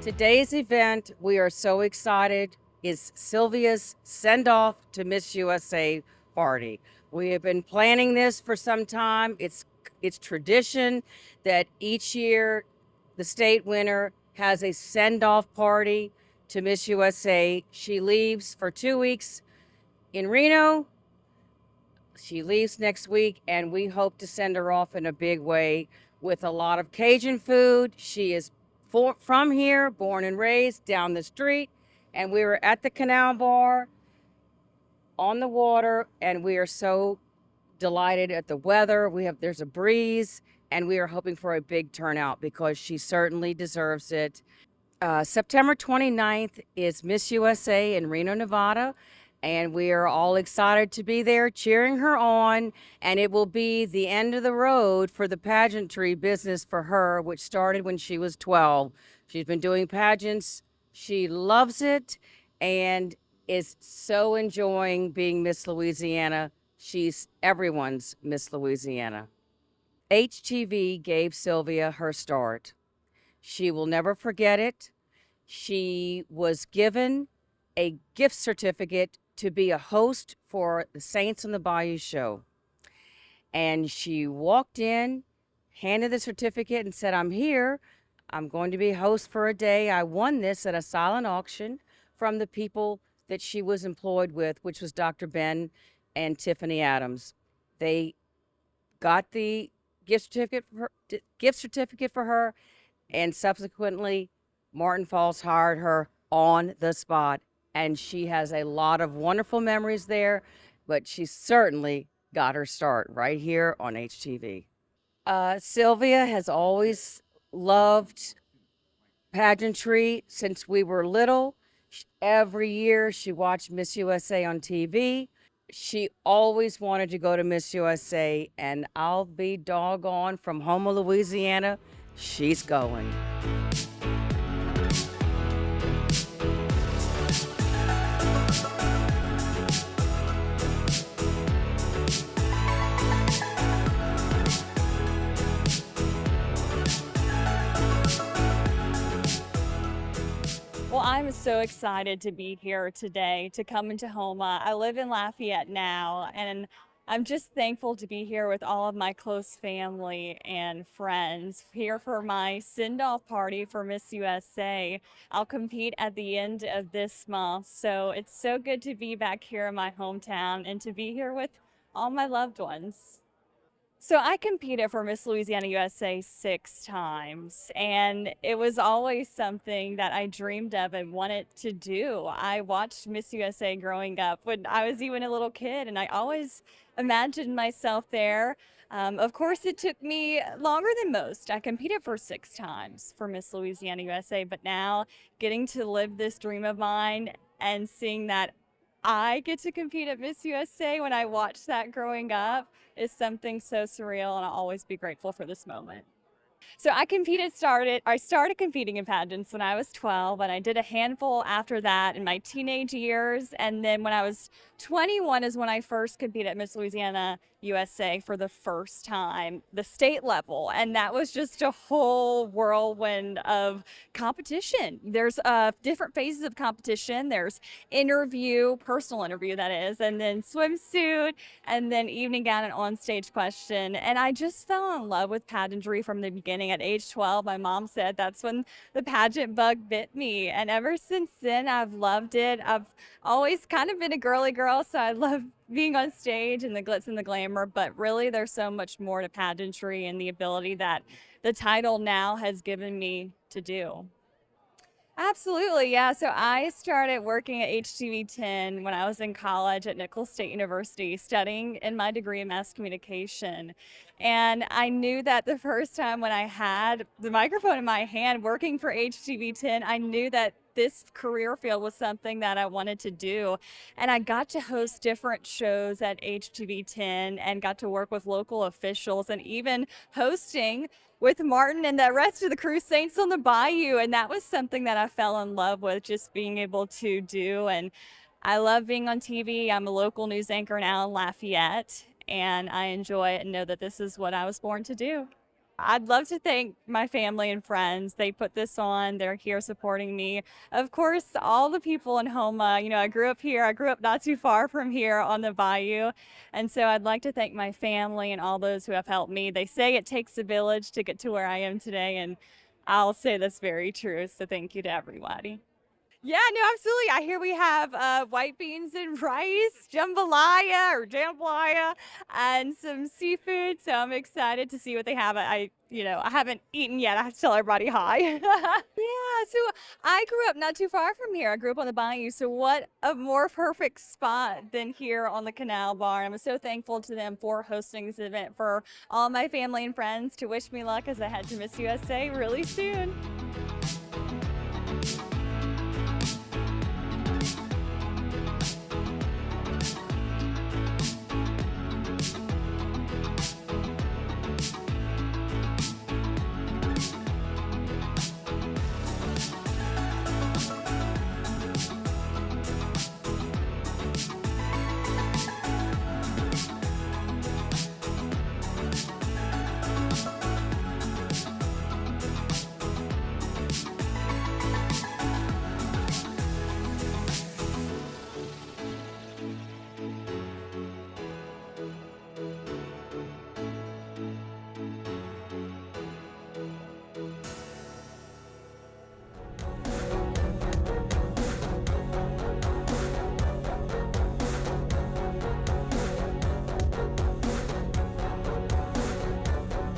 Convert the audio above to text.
Today's event, we are so excited, is Sylvia's send off to Miss USA party. We have been planning this for some time. It's tradition that each year the state winner has a send off party to Miss USA. She leaves for 2 weeks in Reno. She leaves next week, and we hope to send her off in a big way with a lot of Cajun food. She is from here, born and raised down the street, and we were at the Canal Bar on the water, and we are so delighted at the weather. There's a breeze, and we are hoping for a big turnout because she certainly deserves it. September 29th is Miss USA in Reno, Nevada, and we are all excited to be there cheering her on. And it will be the end of the road for the pageantry business for her, which started when she was 12. She's been doing pageants, she loves it, and is so enjoying being Miss Louisiana. She's everyone's Miss Louisiana. HTV gave Sylvia her start. She will never forget it. She was given a gift certificate to be a host for the Saints on the Bayou show. And she walked in, handed the certificate, and said, I'm here. I'm going to be host for a day. I won this at a silent auction from the people that she was employed with, which was Dr. Ben and Tiffany Adams. They got the gift certificate for her, and subsequently Martin Falls hired her on the spot, and she has a lot of wonderful memories there, but she certainly got her start right here on HTV. Sylvia has always loved pageantry since we were little. Every year she watched Miss USA on TV. She always wanted to go to Miss USA, and I'll be doggone, from Houma, Louisiana, she's going. Well, I'm so excited to be here today to come into Houma. I live in Lafayette now, and I'm just thankful to be here with all of my close family and friends here for my send-off party for Miss USA. I'll compete at the end of this month, so it's so good to be back here in my hometown and to be here with all my loved ones. So I competed for Miss Louisiana USA 6 times, and it was always something that I dreamed of and wanted to do. I watched Miss USA growing up when I was even a little kid, and I always imagined myself there. Of course, it took me longer than most. I competed for 6 times for Miss Louisiana USA, but now getting to live this dream of mine and seeing that I get to compete at Miss USA when I watched that growing up is something so surreal, and I'll always be grateful for this moment. So I started competing in pageants when I was 12, and I did a handful after that in my teenage years. And then when I was 21 is when I first competed at Miss Louisiana USA for the first time, the state level. And that was just a whole whirlwind of competition. There's different phases of competition. There's personal interview that is, and then swimsuit, and then evening gown and on-stage question. And I just fell in love with pageantry from the beginning. At age 12, my mom said that's when the pageant bug bit me. And ever since then, I've loved it. I've always kind of been a girly girl, so I love being on stage and the glitz and the glamour. But really, there's so much more to pageantry and the ability that the title now has given me to do. Absolutely, yeah. So I started working at HTV 10 when I was in college at Nicholls State University, studying in my degree in mass communication. And I knew that the first time when I had the microphone in my hand working for HTV 10, I knew that this career field was something that I wanted to do. And I got to host different shows at HTV 10 and got to work with local officials and even hosting with Martin and the rest of the crew, Saints on the Bayou. And that was something that I fell in love with, just being able to do. And I love being on TV. I'm a local news anchor now in Lafayette, and I enjoy it and know that this is what I was born to do. I'd love to thank my family and friends. They put this on. They're here supporting me. Of course, all the people in Houma. I grew up here. I grew up not too far from here on the Bayou. And so I'd like to thank my family and all those who have helped me. They say it takes a village to get to where I am today. And I'll say that's very true. So thank you to everybody. Yeah, no, absolutely. I hear we have white beans and rice, jambalaya or jambalaya, and some seafood. So I'm excited to see what they have. I haven't eaten yet. I have to tell everybody hi. Yeah, so I grew up not too far from here. I grew up on the Bayou. So what a more perfect spot than here on the Canal Bar. I'm so thankful to them for hosting this event, for all my family and friends to wish me luck as I head to Miss USA really soon.